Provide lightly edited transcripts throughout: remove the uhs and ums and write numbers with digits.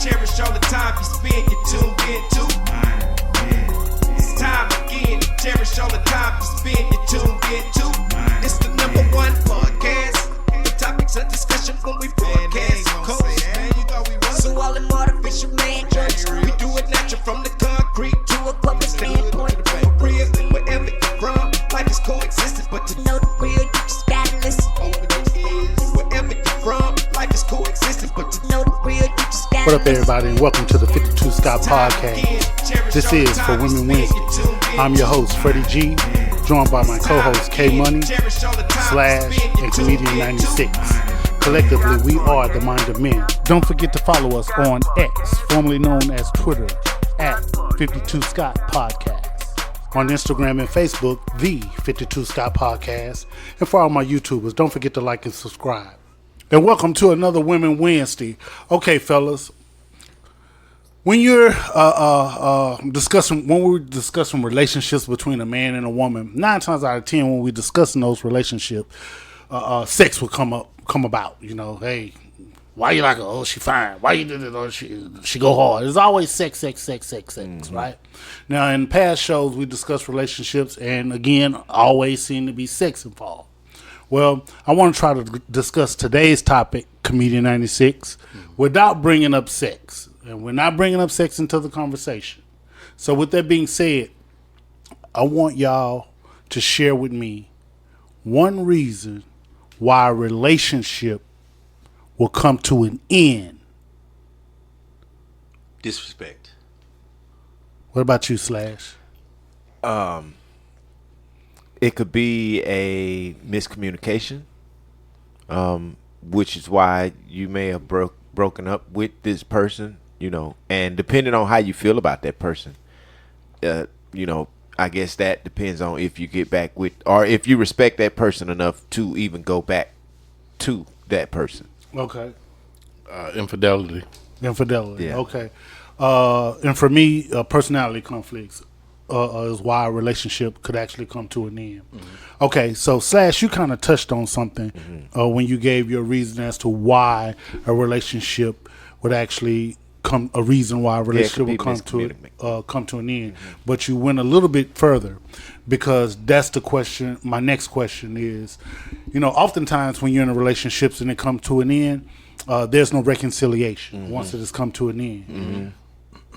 cherish all the time you spend, you tuned in to. It's time again to cherish all the time you spend, you tuned in to. It's the number one podcast. The topics of discussion when we broadcast. So all them artificial man jokes, we do it natural from the concrete to a public standpoint. Real, wherever you're from, life is coexistence, but to know the real, you just gotta listen. Wherever you're from, life is coexistence, but to know the real, you just gotta listen. What up, everybody, and welcome to the 52 Scott Podcast. This is For Women Wednesday. I'm your host, Freddie G, joined by my co-host, K Money, Slash, and Comedian 96. Collectively, we are the Mind of Men. Don't forget to follow us on X, formerly known as Twitter, at 52 Scott Podcast. On Instagram and Facebook, the 52 Scott Podcast. And for all my YouTubers, don't forget to like and subscribe. And welcome to another Women Wednesday. Okay, fellas. When you're discussing relationships between a man and a woman, 9 times out of 10 when we're discussing those relationships, sex will come about. You know, hey, why you like her? Oh, she fine. Why you did it? Oh, she go hard. It's always sex, mm-hmm. Right? Now, in past shows, we discussed relationships, and again, always seem to be sex involved. Well, I want to try to discuss today's topic, Comedian 96, without bringing up sex. And we're not bringing up sex into the conversation. So with that being said, I want y'all to share with me one reason why a relationship will come to an end. Disrespect. What about you, Slash? It could be a miscommunication, which is why you may have broken up with this person, you know, and depending on how you feel about that person, you know, I guess that depends on if you get back with, or if you respect that person enough to even go back to that person. Okay. Infidelity. Yeah. Okay. And for me, personality conflicts is why a relationship could actually come to an end. Mm-hmm. Okay, so Slash, you kind of touched on something when you gave your reason as to why a relationship would actually would come to an end. Mm-hmm. But you went a little bit further, because that's the question. My next question is, you know, oftentimes when you're in a relationship and it comes to an end, there's no reconciliation once it has come to an end. Mm-hmm.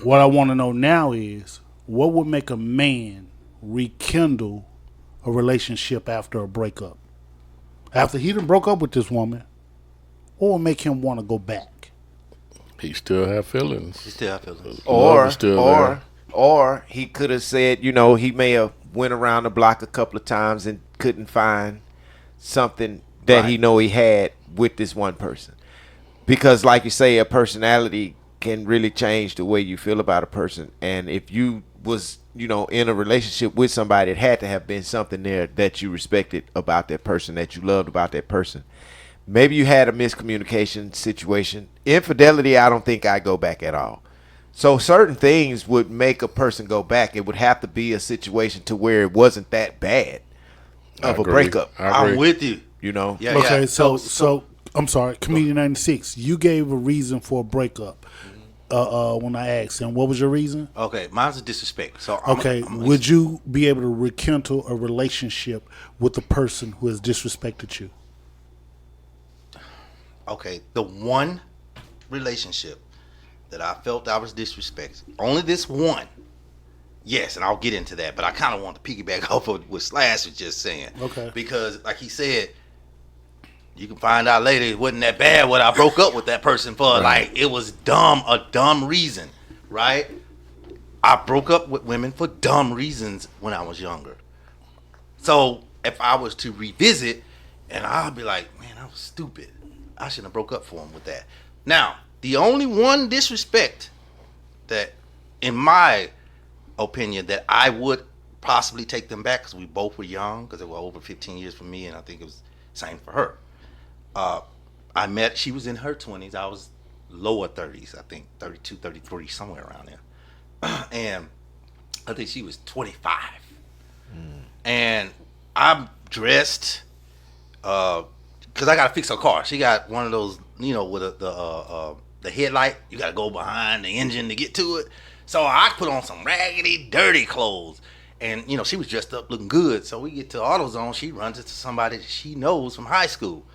What I want to know now is, what would make a man rekindle a relationship after a breakup? After he done broke up with this woman, or make him want to go back? He still have feelings. Or he could have said, you know, he may have went around the block a couple of times and couldn't find something that he know he had with this one person. Because like you say, a personality can really change the way you feel about a person. And if you was, you know, in a relationship with somebody, it had to have been something there that you respected about that person, that you loved about that person. Maybe you had a miscommunication situation. Infidelity, I don't think I go back at all. So certain things would make a person go back. It would have to be a situation to where it wasn't that bad of a breakup. I'm with you. You know? Yeah, okay, yeah. So I'm sorry, Comedian 96, you gave a reason for a breakup when I asked him. What was your reason? Okay, mine's a disrespect. So would you be able to rekindle a relationship with the person who has disrespected you? Okay, the one relationship that I felt I was disrespected, only this one. Yes, and I'll get into that, but I kind of want to piggyback off of what Slash was just saying. Okay. Because, like he said, you can find out later it wasn't that bad what I broke up with that person for. Like, it was a dumb reason, right? I broke up with women for dumb reasons when I was younger. So, if I was to revisit, and I'll be like, man, I was stupid. I shouldn't have broke up for him with that. Now, the only one disrespect that, in my opinion, that I would possibly take them back, because we both were young, because it was over 15 years for me, and I think it was the same for her. She was in her 20s. I was lower 30s, I think, 32, 33, somewhere around there. And I think she was 25. And I'm dressed, because I got to fix her car. She got one of those, you know, with the the headlight, you got to go behind the engine to get to it. So I put on some raggedy, dirty clothes. And, you know, she was dressed up looking good. So we get to AutoZone. She runs into somebody that she knows from high school.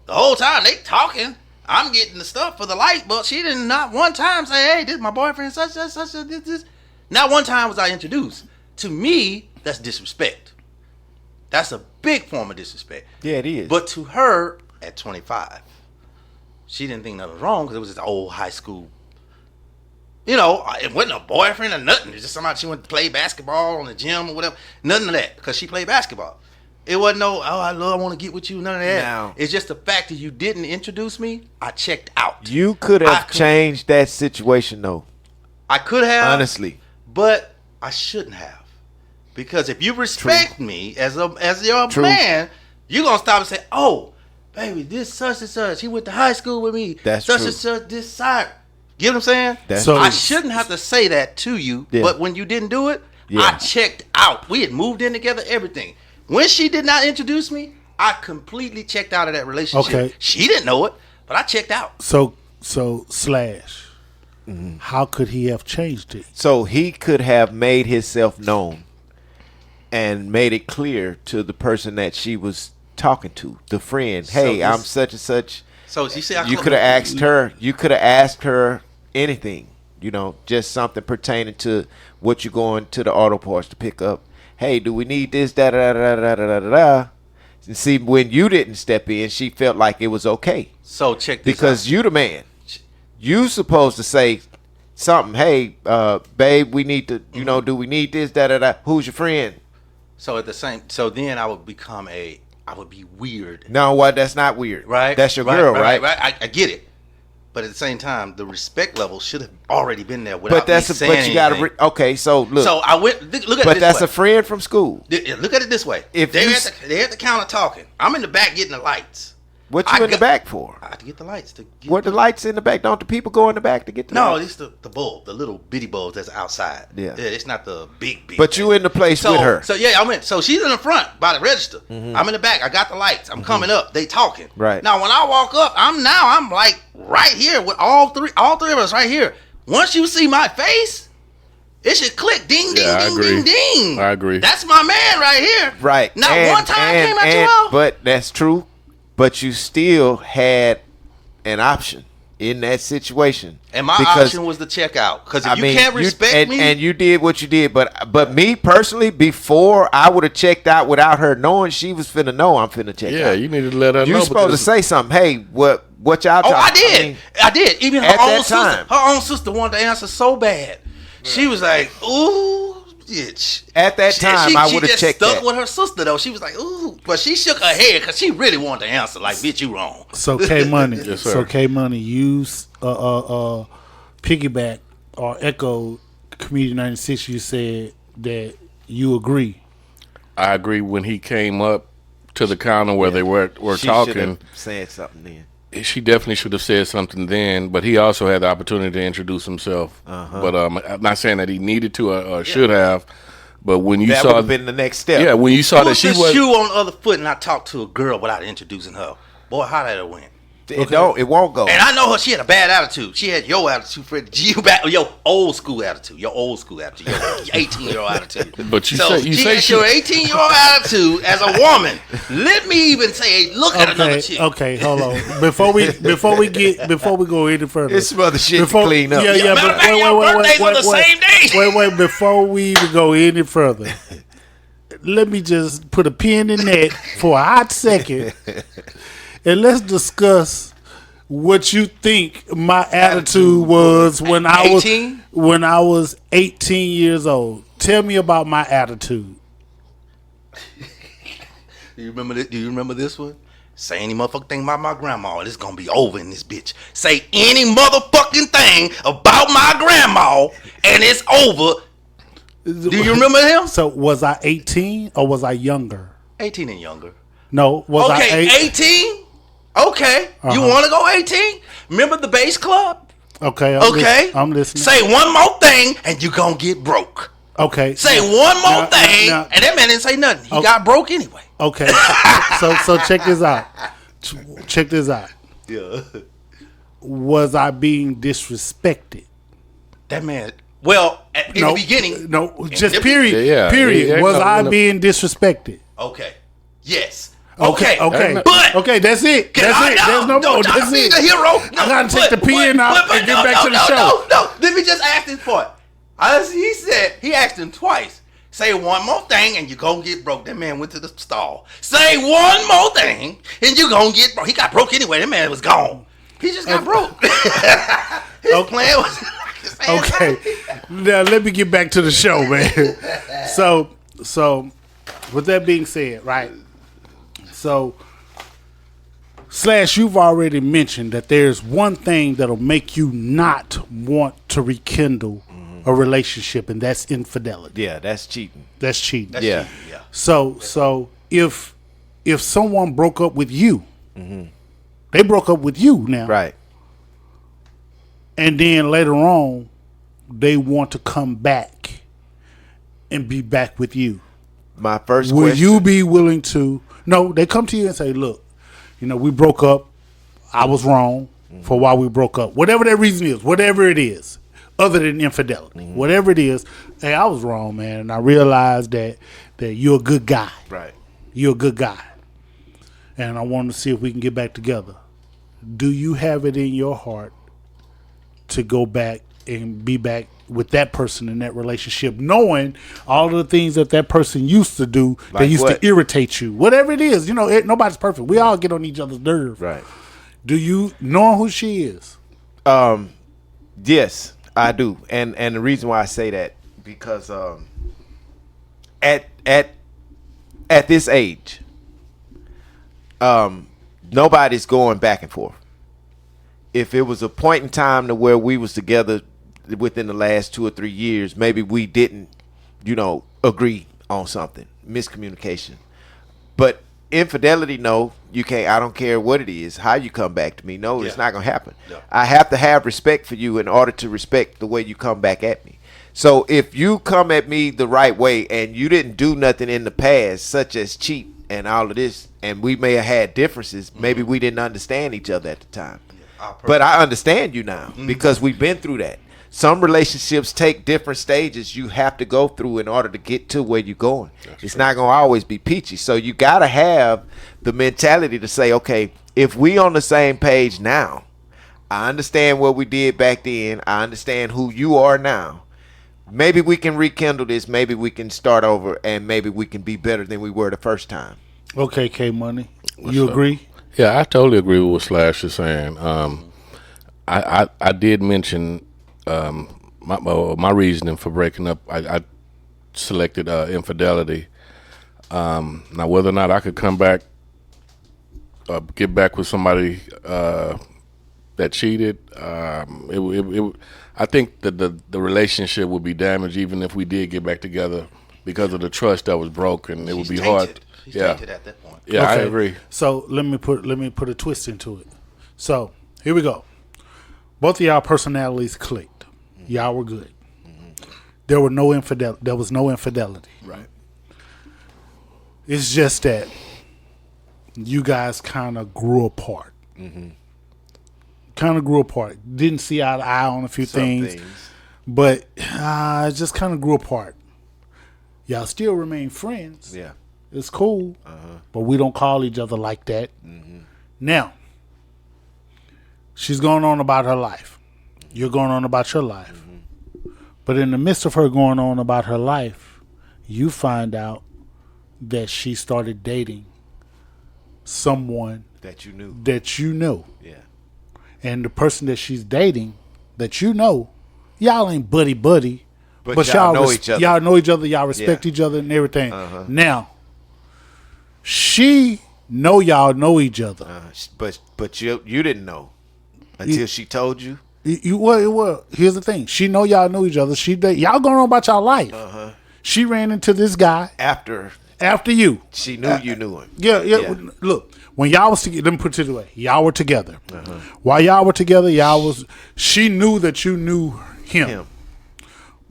The whole time they talking, I'm getting the stuff for the light, but she didn't not one time say, hey, this is my boyfriend, such, this. Not one time was I introduced. To me, that's disrespect. That's a big form of disrespect. Yeah, it is. But to her, at 25, she didn't think nothing was wrong because it was just old high school. You know, it wasn't a boyfriend or nothing. It was just somebody she went to play basketball on the gym or whatever. Nothing of that because she played basketball. It wasn't no, I want to get with you, none of that. Now, it's just the fact that you didn't introduce me, I checked out. You could have changed that situation, though. I could have. Honestly. But I shouldn't have. Because if you respect me as your man, you're going to stop and say, oh, baby, this such and such. He went to high school with me. That's such true. and such, this side. Get what I'm saying? So I shouldn't have to say that to you, but when you didn't do it, I checked out. We had moved in together, everything. When she did not introduce me, I completely checked out of that relationship. Okay. She didn't know it, but I checked out. So Slash, how could he have changed it? So he could have made himself known and made it clear to the person that she was talking to, the friend, hey, I'm such and such. So you see, you could have asked her. You could have asked her anything. You know, just something pertaining to what you're going to the auto parts to pick up. Hey, do we need this? Da da da da da da da. And see, when you didn't step in, she felt like it was okay. So check this out. Because you the man. You supposed to say something. Hey, babe, we need to. You know, do we need this? Da da da. Who's your friend? So so then I would become I would be weird. No, what? That's not weird. Right? That's your girl, right? I get it. But at the same time, the respect level should have already been there without me saying but you got to okay. So look. So I went. Look at it this way. But that's a friend from school. Look at it this way. If they're at the counter talking, I'm in the back getting the lights. What you in the back for? I have to get the lights. What the lights in the back? Don't the people go in the back to get the lights? No, it's the bulb, the little bitty bulbs that's outside. Yeah. It's not the big. But you in the place with her. So yeah, I went. So she's in the front by the register. I'm in the back. I got the lights. I'm coming up. They talking. Right. Now when I walk up, I'm like right here with all three of us right here. Once you see my face, it should click. Ding, ding, ding, ding, ding. I agree. That's my man right here. Right. Not one time came out your mouth. But that's true. But you still had an option in that situation. And my option was to check out. Because if you can't respect me. And you did what you did. But me personally, before I would have checked out without her knowing, she was finna know I'm finna check out. Yeah, you need to let her know. You supposed to say something. Hey, what y'all talking? Oh, I did. I did. Even her at own sister wanted to answer so bad. She was like, ooh, bitch. At that time, I would have checked that. She stuck with her sister, though. She was like, ooh. But she shook her head because she really wanted to answer like, bitch, you wrong. So K-Money. Yes, sir. So K-Money, you piggyback or echo Comedian 96, you said that you agree. I agree when he came up to the counter where they were talking. Said something then. She definitely should have said something then, but he also had the opportunity to introduce himself. But I'm not saying that he needed to or should have. But when you that saw would have been the next step. Yeah, when you saw that she was shoe on the other foot, and I talked to a girl without introducing her. Boy, how that have went? It won't go. And I know her. She had a bad attitude. She had your attitude, Freddie. Your old school attitude. Your 18-year-old attitude. But she had your 18-year-old attitude as a woman. Let me even say, look at another chick. Okay, hold on. Before we go any further, it's some other shit to clean up. Yeah. Matter of fact, your birthdays on the same day. Wait. Before we even go any further, let me just put a pin in that for a hot second. And let's discuss what you think my attitude was when I was 18 years old. Tell me about my attitude. Do you remember this one? Say any motherfucking thing about my grandma, and it's gonna be over in this bitch. Say any motherfucking thing about my grandma, and it's over. Do you remember him? So was I 18 or was I younger? 18 and younger. No, was I 18? Okay, you want to go 18? Remember the bass club? Okay, I'm listening. Say one more thing and you gonna get broke. Okay. Say one more thing, and that man didn't say nothing. He got broke anyway. Okay. so check this out. Yeah. was I being disrespected? That man. Well, in the beginning. No, just period. Yeah, period. yeah, Was no, I no. being disrespected? Okay. Yes. Okay. But okay, that's it. That's it. There's no more. That's be it. the hero. No, I gotta take the pen out and get back to the show. No. Let me just ask this part. He asked him twice. Say one more thing and you're gonna get broke. That man went to the stall. Say one more thing and you're gonna get broke. He got broke anyway. That man was gone. He just got broke. His plan was okay. Now let me get back to the show, man. So with that being said, right? So Slash, you've already mentioned that there's one thing that'll make you not want to rekindle a relationship, and that's infidelity. Yeah, that's cheating. That's cheating. That's Yeah. cheating, yeah. So if someone broke up with you, they broke up with you now, Right. and then later on they want to come back and be back with you. My first Will question. you be willing to? No, they come to you and say, "Look, we broke up. I was wrong for why we broke up. Whatever that reason is, whatever it is, other than infidelity, whatever it is. Hey, I was wrong, man, and I realized that you're a good guy. Right. You're a good guy, and I want to see if we can get back together. Do you have it in your heart to go back and be back with that person in that relationship, knowing all of the things that person used to do that Like used what? to irritate you? Whatever it is, nobody's perfect. We all get on each other's nerves. Right. Do you know who she is? Yes, I do, and the reason why I say that because at this age, nobody's going back and forth. If it was a point in time to where we was together within the last 2 or 3 years, maybe we didn't, agree on something, miscommunication. But infidelity, no, you can't. I don't care what it is, how you come back to me. No, it's not gonna happen. Yeah. I have to have respect for you in order to respect the way you come back at me. So if you come at me the right way and you didn't do nothing in the past, such as cheat and all of this, and we may have had differences, maybe we didn't understand each other at the time. But I understand you now because we've been through that. Some relationships take different stages you have to go through in order to get to where you're going. It's not going to always be peachy. So you got to have the mentality to say, okay, if we on the same page now, I understand what we did back then. I understand who you are now. Maybe we can rekindle this. Maybe we can start over, and maybe we can be better than we were the first time. Okay, K Money, you agree? Yeah, I totally agree with what Slash is saying. I did mention my reasoning for breaking up. I selected infidelity. Now, whether or not I could come back, get back with somebody that cheated, I think that the relationship would be damaged even if we did get back together because of the trust that was broken. It would be hard. She's tainted at that point. Yeah, I agree. So let me put a twist into it. So here we go. Both of y'all personalities clicked. Y'all were good. There was no infidelity. Right. It's just that you guys kind of grew apart. Kind of grew apart. Didn't see eye to eye on a few things, but it just kind of grew apart. Y'all still remain friends. Yeah. It's cool, but we don't call each other like that. Now, she's going on about her life. You're going on about your life. But in the midst of her going on about her life, you find out that she started dating someone That you knew. Yeah. And the person that she's dating that y'all ain't buddy, but y'all know each other. Y'all know each other, y'all respect each other and everything. Now, she know y'all know each other. But you didn't know until she told you. Well, here's the thing. She know y'all know each other. Y'all going on about y'all life. She ran into this guy After you. she knew you knew him. Yeah. Look, when y'all was together, let me put it this way. Y'all were together. While y'all were together, she knew that you knew him.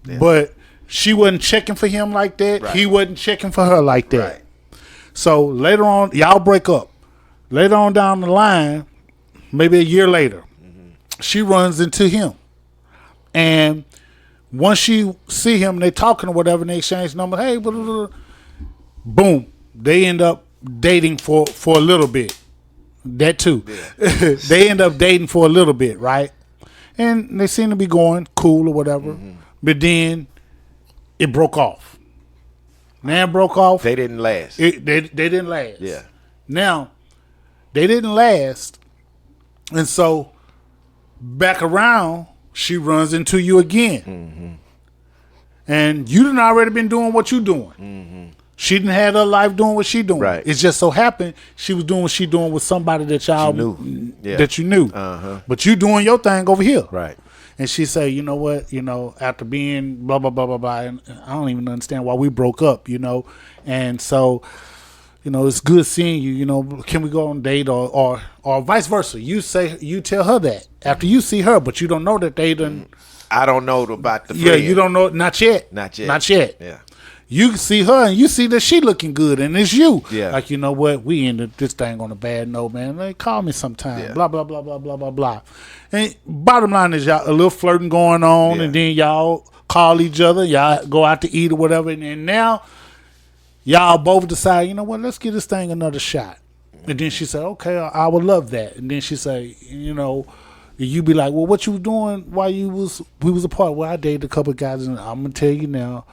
Yeah. But she wasn't checking for him like that. Right. He wasn't checking for her like that. Right. So later on, y'all break up. Later on down the line, maybe a year later, she runs into him. And once she see him, they talking or whatever, and they exchange numbers. Hey, blah, blah, blah. Boom. They end up dating for a little bit. That too. Yeah. They end up dating for a little bit, right? And they seem to be going cool or whatever. Mm-hmm. But then it broke off. Now it broke off. They didn't last. They didn't last. Yeah. Now, they didn't last. And so, back around, she runs into you again. Mm-hmm. And you done already been doing what you doing. Mm-hmm. She didn't have her life doing what she doing. Right. It just so happened she was doing what she doing with somebody that y'all knew. Yeah. That you knew. Uh-huh. But you doing your thing over here. Right. And she say, you know what, after being blah, blah, blah, blah, blah, and I don't even understand why we broke up, And so, it's good seeing you, can we go on a date or vice versa? You tell her that after you see her, but you don't know that they done. I don't know about the friend. Yeah, you don't know. Not yet. Yeah. You see her and you see that she looking good and it's you. Yeah. Like, you know what? We ended this thing on a bad note, man. Like, call me sometime. Yeah. Blah, blah, blah, blah, blah, blah, blah. And bottom line is y'all a little flirting going on, and then y'all call each other. Y'all go out to eat or whatever. And now y'all both decide, you know what? Let's give this thing another shot. And then she said, okay, I would love that. And then she say, you be like, well, what you was doing while we was apart? Well, I dated a couple of guys, and I'm going to tell you now,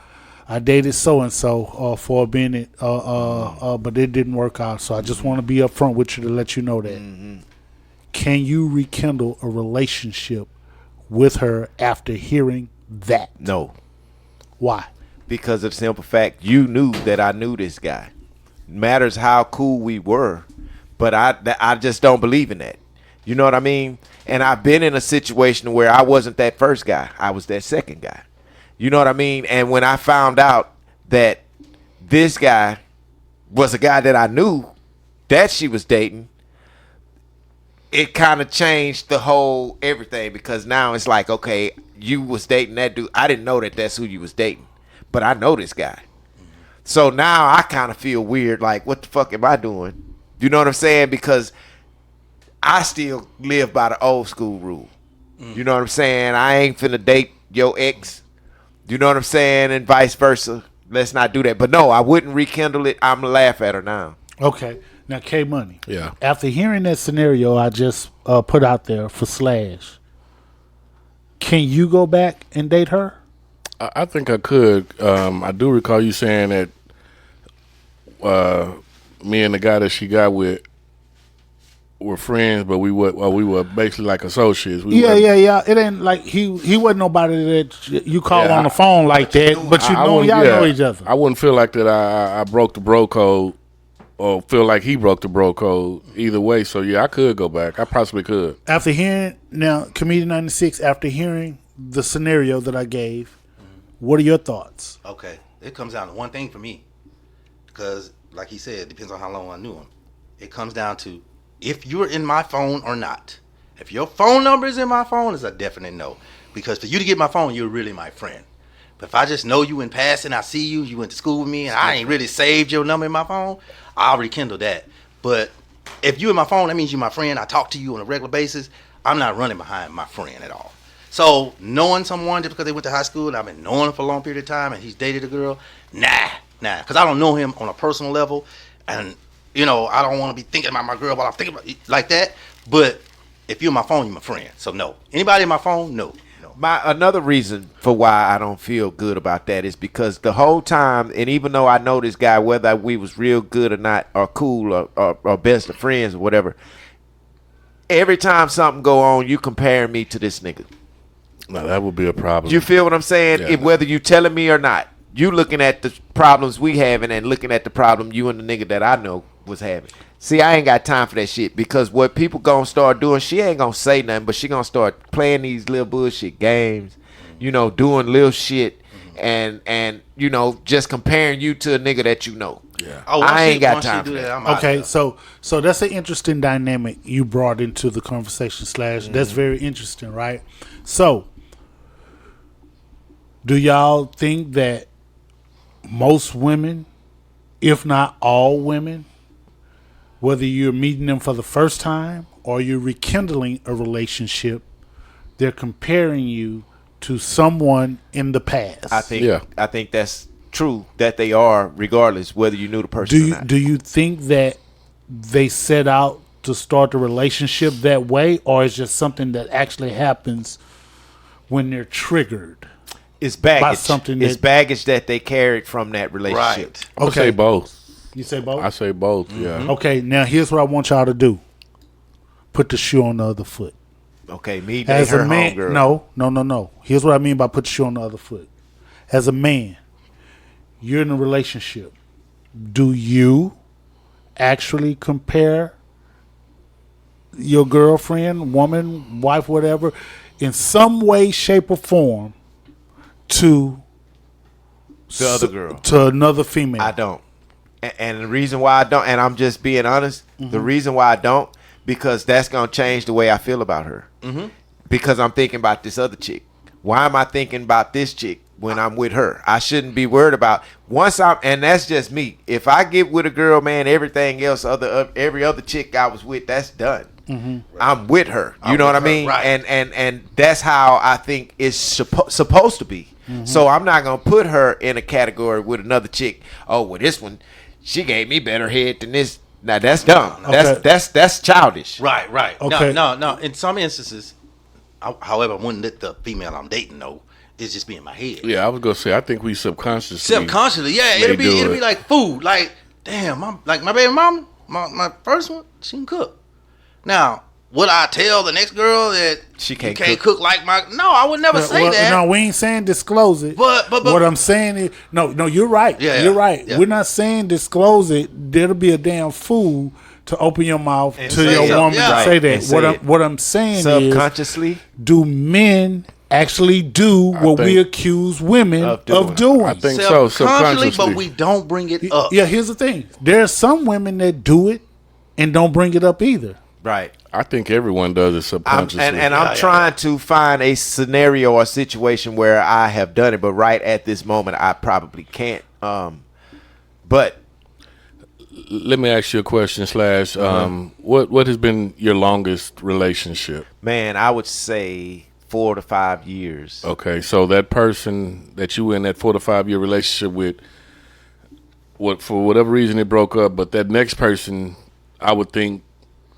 I dated so-and-so for a minute, but it didn't work out. So I just want to be upfront with you to let you know that. Mm-hmm. Can you rekindle a relationship with her after hearing that? No. Why? Because of the simple fact you knew that I knew this guy. Matters how cool we were, but I just don't believe in that. You know what I mean? And I've been in a situation where I wasn't that first guy. I was that second guy. You know what I mean? And when I found out that this guy was a guy that I knew that she was dating, it kind of changed the whole everything, because now it's like, okay, you was dating that dude. I didn't know that that's who you was dating, but I know this guy. So now I kind of feel weird, like, what the fuck am I doing? You know what I'm saying? Because I still live by the old school rule. You know what I'm saying? I ain't finna date your ex. You know what I'm saying? And vice versa. Let's not do that. But no, I wouldn't rekindle it. I'm going to laugh at her now. Okay. Now, K-Money. Yeah. After hearing that scenario I just put out there for Slash, can you go back and date her? I think I could. I do recall you saying that me and the guy that she got with were friends, but we were basically like associates. Yeah. It ain't like he wasn't nobody that you call on the phone like that, but y'all know each other. I wouldn't feel like that I broke the bro code, or feel like he broke the bro code either way. So yeah, I could go back. I possibly could. After hearing Comedian 96, after hearing the scenario that I gave, what are your thoughts? Okay, it comes down to one thing for me, because like he said, it depends on how long I knew him. It comes down to if you're in my phone or not. If your phone number is in my phone, it's a definite no. Because for you to get my phone, you're really my friend. But if I just know you in passing, I see you went to school with me, and I ain't really saved your number in my phone, I'll rekindle that. But if you in my phone, that means you're my friend. I talk to you on a regular basis. I'm not running behind my friend at all. So knowing someone just because they went to high school and I've been knowing him for a long period of time and he's dated a girl, nah. Because I don't know him on a personal level, and I don't want to be thinking about my girl while I'm thinking about like that. But if you're on my phone, you're my friend. So no. Anybody in my phone? No. Another reason for why I don't feel good about that is because the whole time, and even though I know this guy, whether we was real good or not, or cool or best of friends or whatever, every time something go on, you compare me to this nigga. No, that would be a problem. You feel what I'm saying? Yeah. Whether you telling me or not, you looking at the problems we having and looking at the problem you and the nigga that I know was having. See, I ain't got time for that shit, because what people gonna start doing, she ain't gonna say nothing, but she gonna start playing these little bullshit games, doing little shit, and just comparing you to a nigga that you know. Yeah. I ain't got time for that. Okay, so that's an interesting dynamic you brought into the conversation, Slash. Mm-hmm. That's very interesting, right? So, do y'all think that most women, if not all women, whether you're meeting them for the first time or you're rekindling a relationship, they're comparing you to someone in the past. I think that's true that they are, regardless whether you knew the person or not. Do you think that they set out to start the relationship that way, or is just something that actually happens when they're triggered? It's baggage. By something it's baggage that they carried from that relationship. Right. I say both. You say both? I say both. Yeah. Okay, now here's what I want y'all to do. Put the shoe on the other foot. Okay, me As her a man, homegirl. no. Here's what I mean by put the shoe on the other foot. As a man, you're in a relationship. Do you actually compare your girlfriend, woman, wife, whatever, in some way, shape, or form to The other girl. to another female? I don't. And the reason why I don't, and I'm just being honest, the reason why I don't, because that's going to change the way I feel about her. Because I'm thinking about this other chick. Why am I thinking about this chick when I'm with her? I shouldn't be worried about and that's just me. If I get with a girl, man, everything else, every other chick I was with, that's done. I'm with her. You know what I mean? Right. And that's how I think it's supposed to be. So I'm not going to put her in a category with another chick. Oh, well, this one, she gave me better head than this. Now that's dumb. Okay. That's childish. Right. Okay. No. In some instances, however, I wouldn't let the female I'm dating know. It's just be in my head. Yeah, I was gonna say I think we subconsciously. Yeah. It'll be like food. Like, damn, my baby mama, my first one, she can cook. Now, would I tell the next girl that She can't cook like my? No, I would never say that. No, we ain't saying disclose it. But what I'm saying is, no, you're right. Yeah, you're right. yeah. We're not saying disclose it. There'll be a damn fool to open your mouth to say your so. woman Yeah. to say And that. say it. What I'm saying is, Subconsciously, do men actually do what we think- accuse women Of of doing. doing? I think so. Subconsciously, Subconsciously, but we don't bring it up. Yeah, here's the thing. There are some women that do it and don't bring it up either. right. I think everyone does it I'm subconsciously. I'm trying to find a scenario or situation where I have done it, but right at this moment, I probably can't. But Let me ask you a question. Slash, what has been your longest relationship? man, I would say 4 to 5 years. Okay, so that person that you were in that 4 to 5 year relationship with, for whatever reason it broke up, but that next person, I would think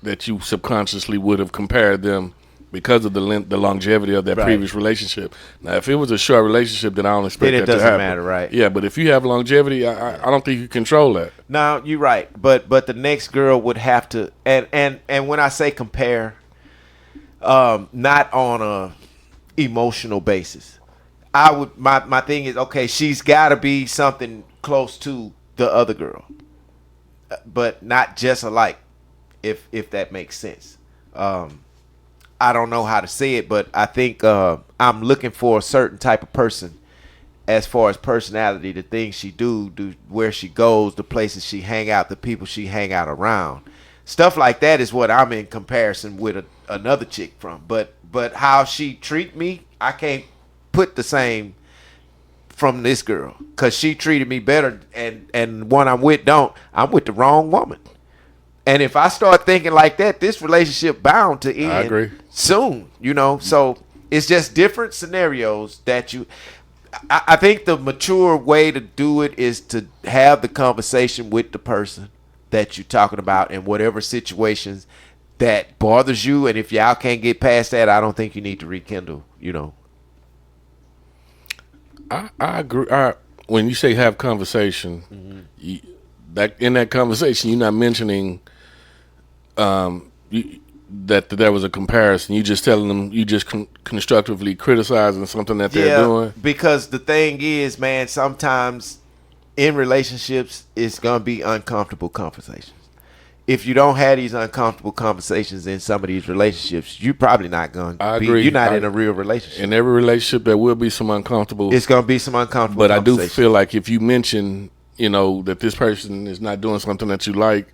that you subconsciously would have compared them because of the longevity of that Right. previous relationship. Now, if it was a short relationship, then I don't expect Then it that to doesn't happen. matter, right? Yeah, but if you have longevity, I don't think you control that. No, you're right. But the next girl would have to, and when I say compare, not on a emotional basis. I would my thing is, okay, she's got to be something close to the other girl, but not just alike. If that makes sense. I don't know how to say it, but I think I'm looking for a certain type of person as far as personality, the things she do, where she goes, the places she hang out, the people she hang out around. Stuff like that is what I'm in comparison with another chick from. But how she treat me, I can't put the same from this girl, because she treated me better, and one I'm with I'm with the wrong woman. And if I start thinking like that, this relationship bound to end I agree. soon, So it's just different scenarios that I think the mature way to do it is to have the conversation with the person that you're talking about in whatever situations that bothers you. And if y'all can't get past that, I don't think you need to rekindle, I agree. When you say have conversation, that in that conversation, you're not mentioning that there was a comparison. You just telling them, you just constructively criticizing something that they're doing. Because the thing is, man, sometimes in relationships, it's gonna be uncomfortable conversations. If you don't have these uncomfortable conversations in some of these relationships, you're probably not going to be. Agree. You're not in a real relationship. In every relationship, there will be some uncomfortable. It's going to be some uncomfortable But I do conversations. feel like if you mention, that this person is not doing something that you like,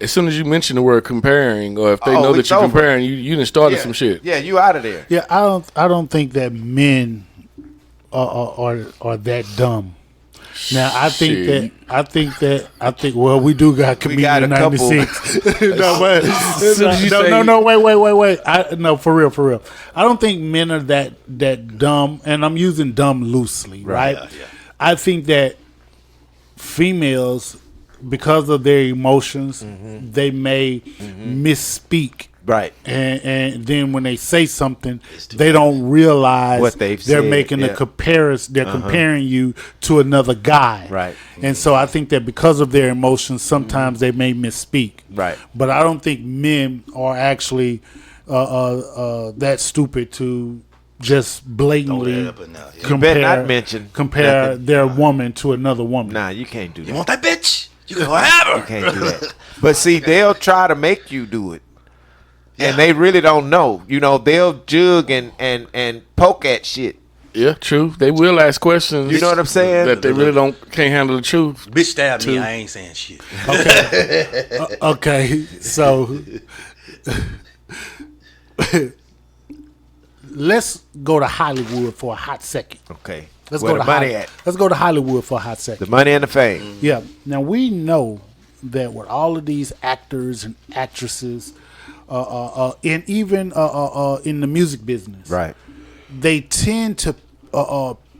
as soon as you mention the word comparing, or if they know that it's you're over. comparing, you done started some shit. Yeah, you out of there. Yeah, I don't think that men are that dumb Now I think Shit. well we do got got a comedian couple. 96. No, but soon as you say- no, wait. No, for real. I don't think men are that dumb, and I'm using dumb loosely, right? Yeah. I think that females, because of their emotions, they may misspeak. Right. And then when they say something, they don't realize What they've they're said, making a yeah. comparison. They're comparing you to another guy. Right. And so I think that because of their emotions, sometimes they may misspeak. Right. But I don't think men are actually that stupid to just blatantly Throw that up in there, yeah. compare, better not mention nothing. their woman to another woman. Nah, you can't do You that. want that bitch? You can have her. You can't do that. But see, they'll try to make you do it. Yeah. And they really don't know. You know, they'll jug and poke at shit. Yeah, true. They will ask questions. You know what I'm saying? That they really can't handle the truth. Bitch stabbed me. I ain't saying shit. Okay, so let's go to Hollywood for a hot second. Okay. Let's Where go the to money at? Let's go to Hollywood for a hot second. The money and the fame. Yeah. Now we know that with all of these actors and actresses, and even in the music business, Right. they tend to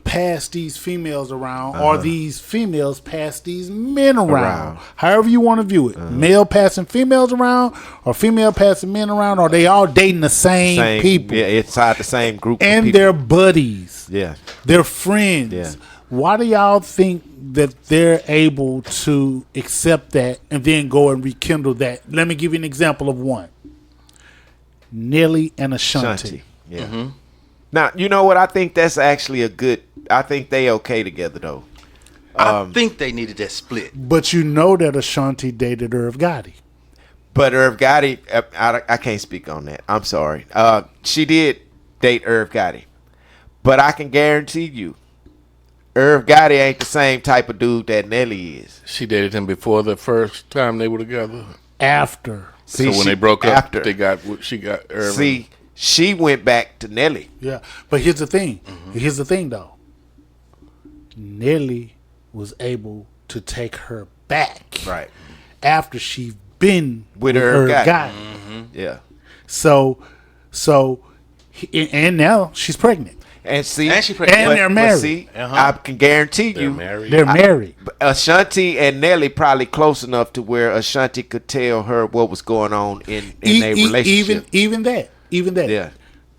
pass these females around, or these females pass these men around. However you want to view it, male passing females around, or female passing men around, or they all dating the same people, Yeah, inside the same group and of people. they're buddies. Yeah. They're friends. Yeah. Why do y'all think that they're able to accept that and then go and rekindle that? Let me give you an example of one. Nelly and Ashanti. Shanti. Yeah. Now, you know what? I think that's actually I think they okay together, though. I think they needed that split. But you know that Ashanti dated Irv Gotti. But Irv Gotti, I can't speak on that. I'm sorry. She did date Irv Gotti. But I can guarantee you, Irv Gotti ain't the same type of dude that Nelly is. She dated him before the first time they were together. After. See, So when they broke up, after. she got Irvin. See, she went back to Nelly. Yeah. But here's the thing. Here's the thing, though. Nelly was able to take her back. Right. After she's been With Irv Irv Gotti. Yeah. So, and now she's pregnant. And see, And she pregnant. And they're married. see, I can guarantee They're you, married. They're married. Ashanti and Nelly probably close enough to where Ashanti could tell her what was going on in their relationship. Even that. Yeah.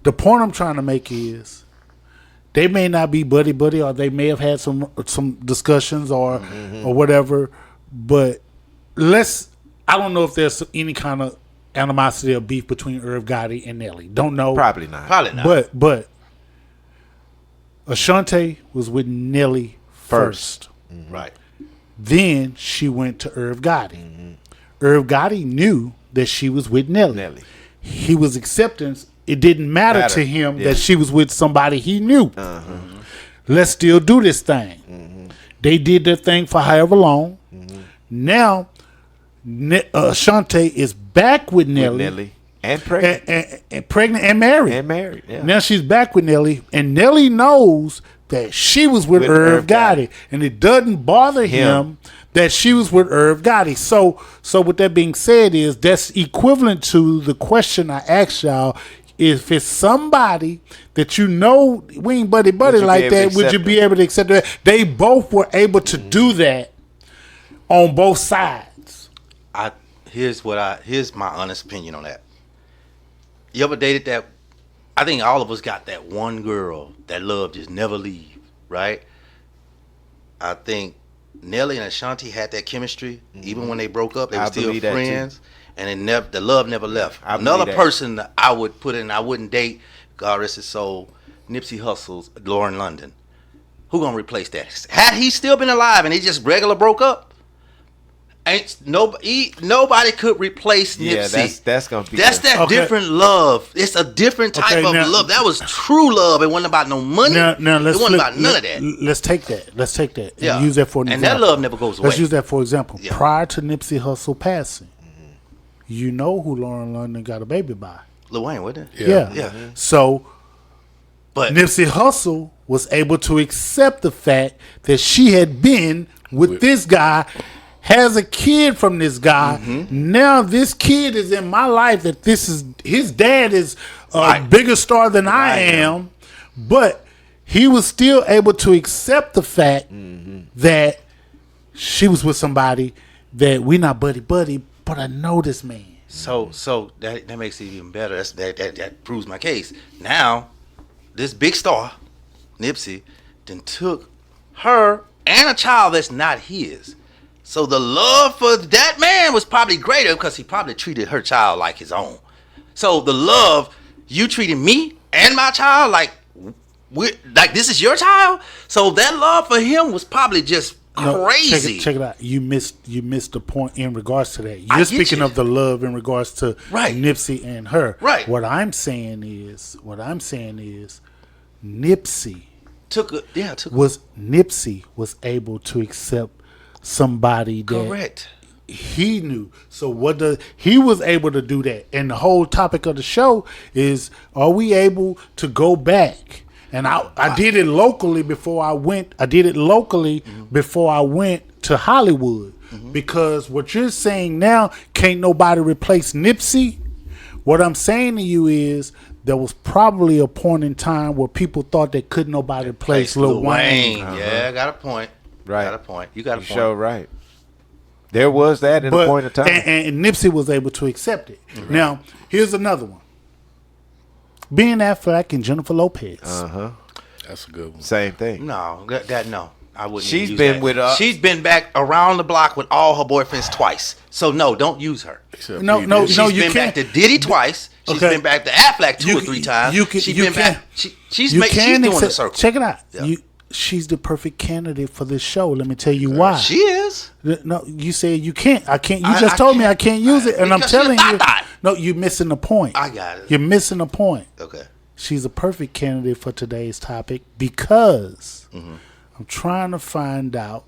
The point I'm trying to make is they may not be buddy, or they may have had some discussions or whatever. But I don't know if there's any kind of animosity or beef between Irv Gotti and Nelly. Don't know. Probably not. Probably not. But Ashanti was with Nelly first. Right. Then she went to Irv Gotti. Irv Gotti knew that she was with Nelly. He was acceptance. It didn't matter to him that she was with somebody he knew. Let's still do this thing. They did their thing for however long. Now, Ashanti is back with Nelly. And pregnant. And pregnant and married. Yeah. Now she's back with Nelly, and Nelly knows that she was with Irv Gotti, and it doesn't bother him that she was with Irv Gotti. So with that being said, that's equivalent to the question I asked y'all. If it's somebody that you know we ain't buddy like that, would you be able to accept that? They both were able to do that on both sides. Here's my honest opinion on that. You ever dated that? I think all of us got that one girl that love just never leave, right? I think Nelly and Ashanti had that chemistry. Even when they broke up, they were still believe that, friends, and the love never left. I believe Another that. person that I would put in, I wouldn't date, God rest his soul, Nipsey Hussle's Lauren London. Who gonna replace that? Had he still been alive and he just regular broke up, nobody could replace Nipsey. Yeah, that's gonna be. That's that different love. It's a different type of love. That was true love. It wasn't about no money. Now let's it wasn't about none of that. Let's take that. Yeah. And use that for an and example. that love never goes away. Let's use that for example. Yeah. Prior to Nipsey Hussle passing, you know who Lauren London got a baby by. Lil Wayne, wasn't it? Yeah. Yeah. So But Nipsey Hussle was able to accept the fact that she had been with this guy, has a kid from this guy. Now this kid is in my life. That this is his dad is a bigger star than I am, but he was still able to accept the fact that she was with somebody that we not buddy, but I know this man. So that makes it even better. That proves my case. Now, this big star, Nipsey, then took her and a child that's not his. So the love for that man was probably greater because he probably treated her child like his own. So the love, you treated me and my child like this is your child. So that love for him was probably just crazy. Check it out. You missed the point in regards to that. You're speaking of the love in regards to Nipsey and her. Right. What I'm saying is Nipsey Nipsey was able to accept somebody that he knew. So he was able to do that. And the whole topic of the show is, are we able to go back? And I did it locally before I went. Before I went to Hollywood. Because what you're saying now, can't nobody replace Nipsey. What I'm saying to you is, there was probably a point in time where people thought that couldn't nobody replace Lil Wayne. Yeah, I got a point. Right. Got a point. You got a point. Sure, right. There was that in a point of time. And Nipsey was able to accept it. Right. Now, here's another one. Ben Affleck and Jennifer Lopez. That's a good one. Same thing. No, no. I wouldn't. She's been with us. She's been back around the block with all her boyfriends twice. So no, don't use her. No, She's been back to Diddy twice. She's been back to Affleck two or three times. She's doing the circle. Check it out. Yeah. She's the perfect candidate for this show. Let me tell you why. She is. No, you said you can't. I can't. You just told me I can't use it, and I'm telling you. No, you're missing the point. I got it. You're missing the point. Okay. She's a perfect candidate for today's topic because I'm trying to find out,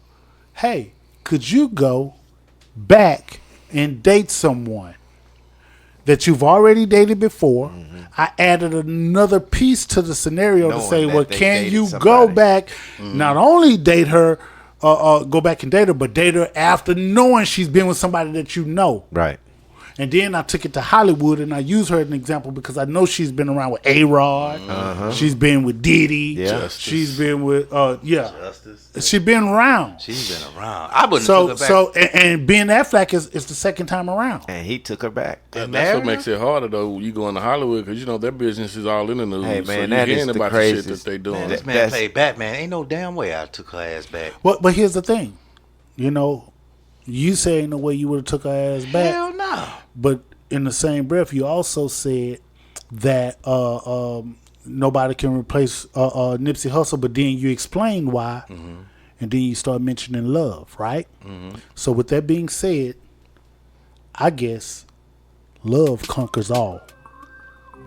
hey, could you go back and date someone that you've already dated before? I added another piece to the scenario to say, well, can you go back, not only date her, go back and date her, but date her after knowing she's been with somebody that you know? Right. And then I took it to Hollywood, and I use her as an example because I know she's been around with A-Rod. She's been with Diddy. Yeah. She's been with, Justice. She's been around. She's been around. I wouldn't have took her back. And Ben Affleck is the second time around. And he took her back. That's what makes it harder, though, when you go into Hollywood, because, their business is all in the news. Hey, man, so that is about the the craziest. shit that they doing. Man, this man played Batman. Ain't no damn way I took her ass back. But here's the thing. You say ain't no way you would have took her ass back. Hell no. But in the same breath, you also said that nobody can replace Nipsey Hussle, but then you explain why, and then you start mentioning love, right? So with that being said, I guess love conquers all.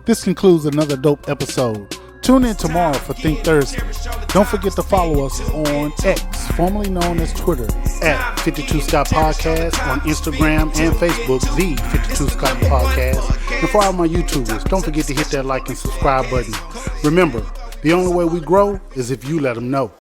This concludes another dope episode. Tune in tomorrow for Think Thursday. Don't forget to follow us on X, formerly known as Twitter, at 52 Scott Podcast, on Instagram and Facebook, the 52 Scott Podcast. And for all my YouTubers, don't forget to hit that like and subscribe button. Remember, the only way we grow is if you let them know.